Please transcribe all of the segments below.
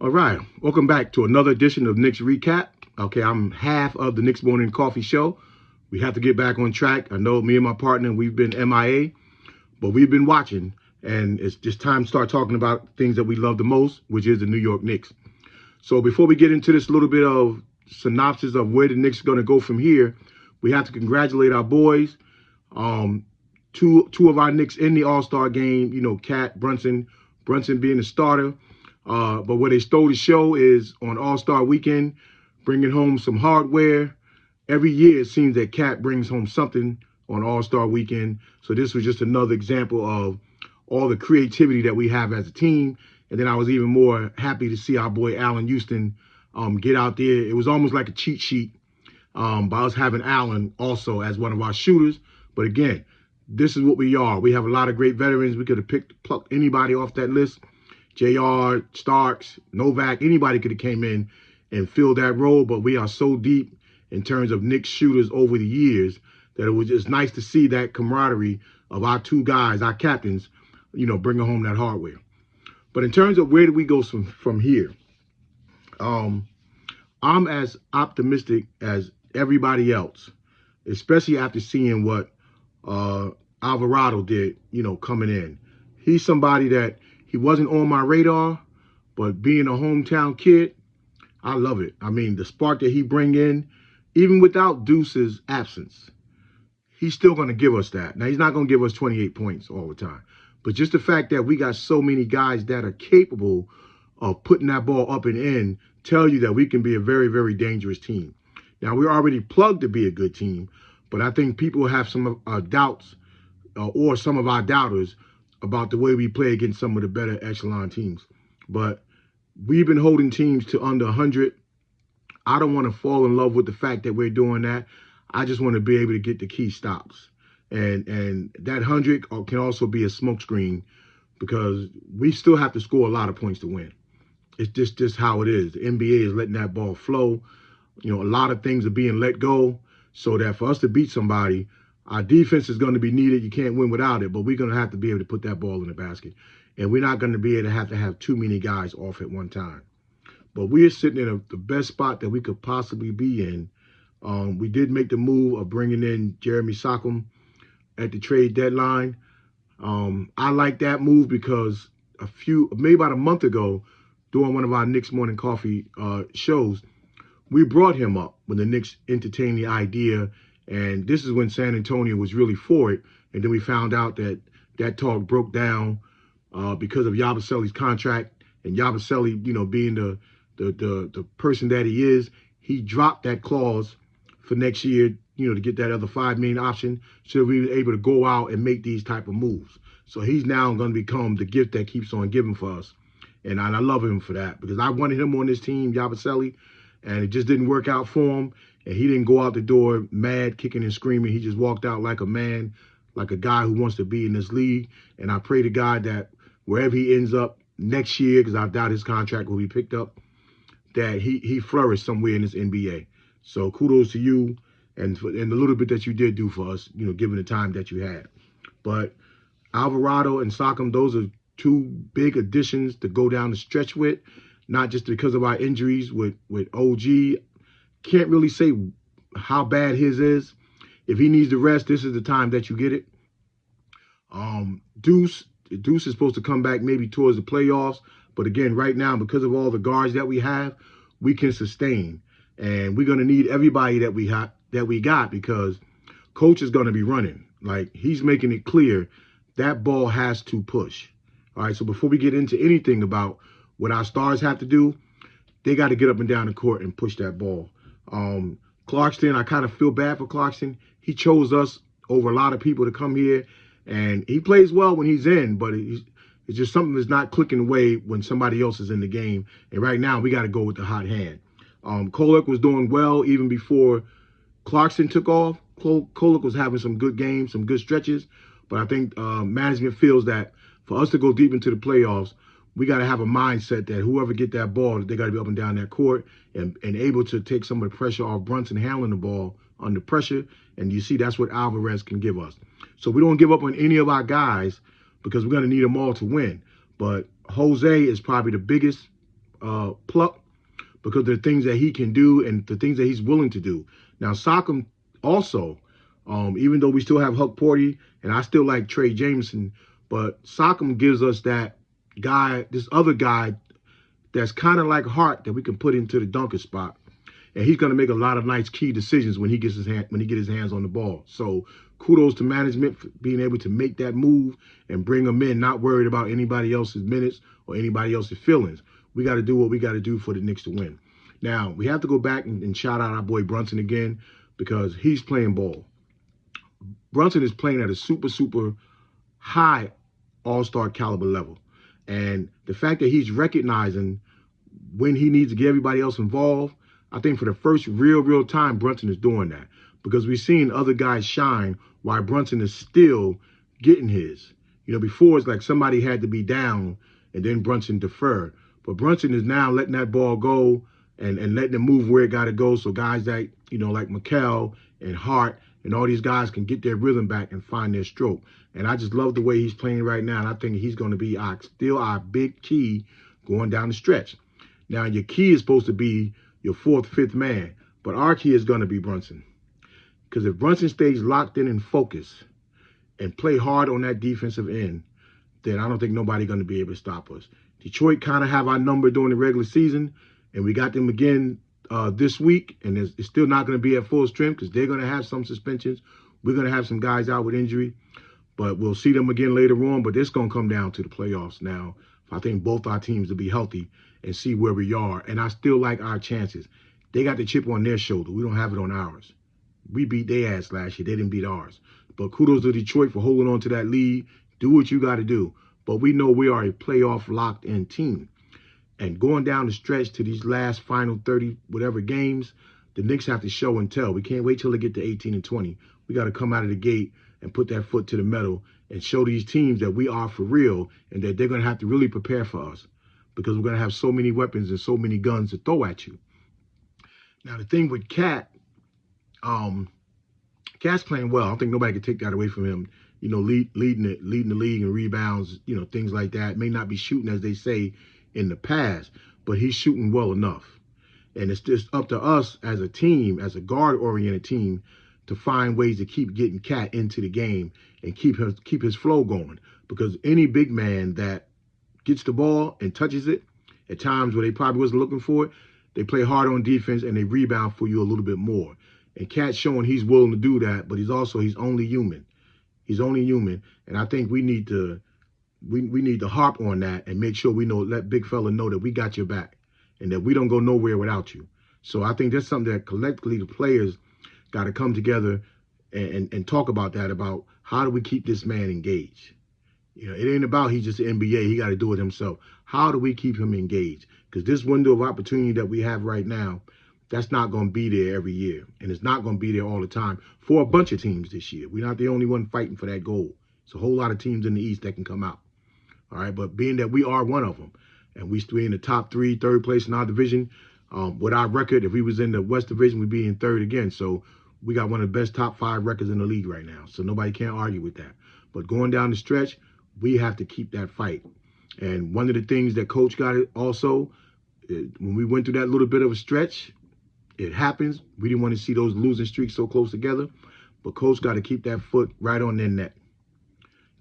All right, welcome back to another edition of Knicks Recap. Okay, I'm half of the Knicks Morning Coffee Show. We have to get back on track. I know me and my partner, we've been MIA, but we've been watching, and it's just time to start talking about things that we love the most, which is the New York Knicks. So before we get into this little bit of synopsis of where the Knicks are going to go from here, we have to congratulate our boys. Um, two of our Knicks in the All-Star game, you know, Cat, Brunson being the starter. But where they stole the show is on All-Star weekend, bringing home some hardware. Every year it seems that Cat brings home something on All-Star weekend. So this was just another example of all the creativity that we have as a team. And then I was even more happy to see our boy Allen Houston get out there. It was almost like a cheat sheet by us having Allen also as one of our shooters. But again, this is what we are. We have a lot of great veterans. We could have plucked anybody off that list. JR, Starks, Novak, anybody could have came in and filled that role. But we are so deep in terms of Knicks shooters over the years that it was just nice to see that camaraderie of our two guys, our captains, you know, bringing home that hardware. But in terms of where do we go from here, I'm as optimistic as everybody else, especially after seeing what Alvarado did, you know, coming in. He's somebody that he wasn't on my radar, but being a hometown kid, I love it. I mean, the spark that he bring in, even without Deuce's absence, he's still going to give us that. Now, he's not going to give us 28 points all the time. But just the fact that we got so many guys that are capable of putting that ball up and in tell you that we can be a very, very dangerous team. Now, we're already plugged to be a good team, but I think people have some doubts or some of our doubters about the way we play against some of the better echelon teams. But we've been holding teams to under 100. I don't want to fall in love with the fact that we're doing that. I just want to be able to get the key stops. And that 100 can also be a smokescreen because we still have to score a lot of points to win. It's just how it is. The NBA is letting that ball flow. You know, a lot of things are being let go so that for us to beat somebody, our defense is going to be needed. You can't win without it, but we're going to have to be able to put that ball in the basket. And we're not going to be able to have too many guys off at one time. But we're sitting in the best spot that we could possibly be in. We did make the move of bringing in Jeremy Sockham at the trade deadline. I like that move because maybe about a month ago, during one of our Knicks Morning Coffee shows, we brought him up when the Knicks entertained the idea, and this is when San Antonio was really for it. And then we found out that that talk broke down because of Yabusele's contract, and Yabusele, you know, being the person that he is, he dropped that clause for next year, you know, to get that other $5 million option, so we were able to go out and make these type of moves. So he's now going to become the gift that keeps on giving for us. And I love him for that because I wanted him on this team, Yabusele, and it just didn't work out for him. And he didn't go out the door mad, kicking and screaming. He just walked out like a man, like a guy who wants to be in this league. And I pray to God that wherever he ends up next year, because I doubt his contract will be picked up, that he flourished somewhere in this NBA. So kudos to you and the little bit that you did do for us, you know, given the time that you had. But Alvarado and Sockham, those are two big additions to go down the stretch with, not just because of our injuries with OG. Can't really say how bad his is. If he needs the rest, this is the time that you get it. Deuce is supposed to come back maybe towards the playoffs. But again, right now, because of all the guards that we have, we can sustain. And we're going to need everybody that we got because coach is going to be running. Like, he's making it clear that ball has to push. All right, so before we get into anything about what our stars have to do, they got to get up and down the court and push that ball. Clarkson, I kind of feel bad for Clarkson. He chose us over a lot of people to come here, and he plays well when he's in, but it's just something that's not clicking away when somebody else is in the game. And right now, we got to go with the hot hand. Kolek was doing well even before Clarkson took off. Kolek was having some good games, some good stretches, but I think management feels that for us to go deep into the playoffs, we got to have a mindset that whoever get that ball, they got to be up and down that court and able to take some of the pressure off Brunson handling the ball under pressure. And you see, that's what Alvarez can give us. So we don't give up on any of our guys because we're going to need them all to win. But Jose is probably the biggest pluck because of the things that he can do and the things that he's willing to do. Now, Siakam also, even though we still have Huck Porty and I still like Trey Jameson, but Siakam gives us that guy, this other guy that's kind of like Hart that we can put into the dunker spot. And he's going to make a lot of nice key decisions when he gets his hands on the ball. So kudos to management for being able to make that move and bring him in, not worried about anybody else's minutes or anybody else's feelings. We got to do what we got to do for the Knicks to win. Now, we have to go back and shout out our boy Brunson again because he's playing ball. Brunson is playing at a super, super high all-star caliber level. And the fact that he's recognizing when he needs to get everybody else involved, I think for the first real time, Brunson is doing that because we've seen other guys shine while Brunson is still getting his. You know, before it's like somebody had to be down and then Brunson defer. But Brunson is now letting that ball go and letting it move where it got to go so guys that, you know, like McHale and Hart and all these guys can get their rhythm back and find their stroke. And I just love the way he's playing right now. And I think he's going to be still our big key going down the stretch. Now, your key is supposed to be your fourth, fifth man. But our key is going to be Brunson. Because if Brunson stays locked in and focused and play hard on that defensive end, then I don't think nobody's going to be able to stop us. Detroit kind of have our number during the regular season, and we got them again this week, and it's still not going to be at full strength because they're going to have some suspensions. We're going to have some guys out with injury, but we'll see them again later on. But it's going to come down to the playoffs now. I think both our teams will be healthy and see where we are, and I still like our chances. They got the chip on their shoulder. We don't have it on ours. We beat their ass last year. They didn't beat ours. But kudos to Detroit for holding on to that lead. Do what you got to do. But we know we are a playoff locked-in team. And going down the stretch to these last final 30 whatever games, the Knicks have to show and tell. We can't wait till they get to 18 and 20. We got to come out of the gate and put that foot to the metal and show these teams that we are for real and that they're going to have to really prepare for us because we're going to have so many weapons and so many guns to throw at you. Now, the thing with Cat, Cat's playing well. I don't think nobody can take that away from him. You know, leading the league in rebounds, you know, things like that. May not be shooting as they say in the past, but he's shooting well enough. And it's just up to us as a team, as a guard-oriented team, to find ways to keep getting Cat into the game and keep his flow going. Because any big man that gets the ball and touches it at times where they probably wasn't looking for it, they play hard on defense and they rebound for you a little bit more. And Cat's showing he's willing to do that, but he's only human. He's only human, and I think we need to harp on that and make sure let big fella know that we got your back and that we don't go nowhere without you. So I think that's something that collectively the players got to come together and talk about that, about how do we keep this man engaged. You know, it ain't about he's just an NBA. He got to do it himself. How do we keep him engaged? Because this window of opportunity that we have right now, that's not going to be there every year. And it's not going to be there all the time for a bunch of teams this year. We're not the only one fighting for that goal. It's a whole lot of teams in the East that can come out. All right, but being that we are one of them, and we still in the top three, third place in our division, with our record, if we was in the West Division, we'd be in third again. So we got one of the best top 5 records in the league right now. So nobody can't argue with that. But going down the stretch, we have to keep that fight. And one of the things that Coach got also, when we went through that little bit of a stretch, it happens. We didn't want to see those losing streaks so close together. But Coach got to keep that foot right on their neck.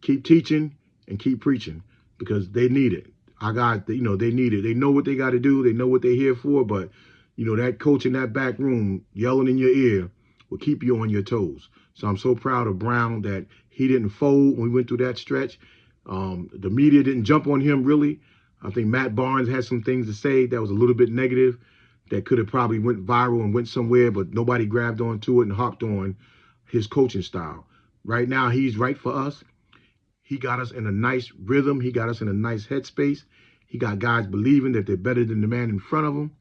Keep teaching and keep preaching because they need it. Our guys, they need it. They know what they got to do. They know what they're here for. But, that coach in that back room yelling in your ear will keep you on your toes. So I'm so proud of Brown that he didn't fold when we went through that stretch. The media didn't jump on him, really. I think Matt Barnes had some things to say that was a little bit negative that could have probably went viral and went somewhere, but nobody grabbed onto it and hopped on his coaching style. Right now, he's right for us. He got us in a nice rhythm. He got us in a nice headspace. He got guys believing that they're better than the man in front of them.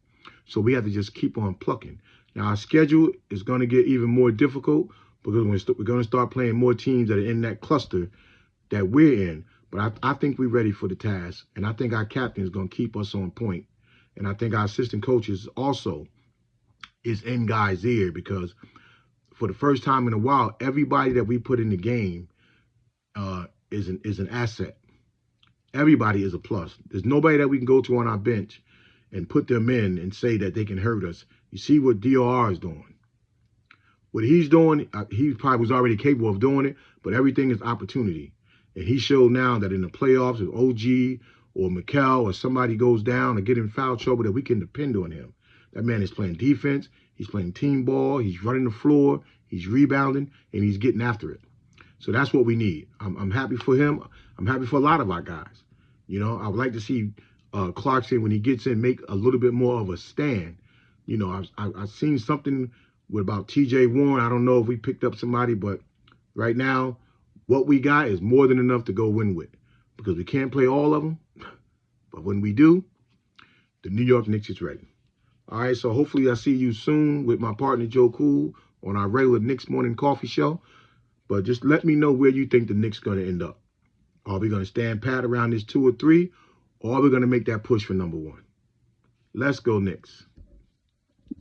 So we have to just keep on plucking. Now, our schedule is going to get even more difficult because we're going to start playing more teams that are in that cluster that we're in. But I think we're ready for the task. And I think our captain is going to keep us on point. And I think our assistant coaches also is in guys' ear because for the first time in a while, everybody that we put in the game is an asset. Everybody is a plus. There's nobody that we can go to on our bench and put them in and say that they can hurt us. You see what DRR is doing. What he's doing, he probably was already capable of doing it, but everything is opportunity. And he showed now that in the playoffs, if OG or Mikel or somebody goes down or get in foul trouble, that we can depend on him. That man is playing defense. He's playing team ball. He's running the floor. He's rebounding, and he's getting after it. So that's what we need. I'm happy for him. I'm happy for a lot of our guys. You know, I would like to see Clarkson, when he gets in, make a little bit more of a stand. You know, I've seen something with about TJ Warren. I don't know if we picked up somebody, but right now, what we got is more than enough to go win with, because we can't play all of them. But when we do, the New York Knicks is ready. All right, so hopefully I see you soon with my partner Joe Cool on our regular Knicks Morning Coffee Show. But just let me know where you think the Knicks are going to end up. Are we going to stand pat around this 2 or 3, or are we going to make that push for number 1? Let's go Knicks.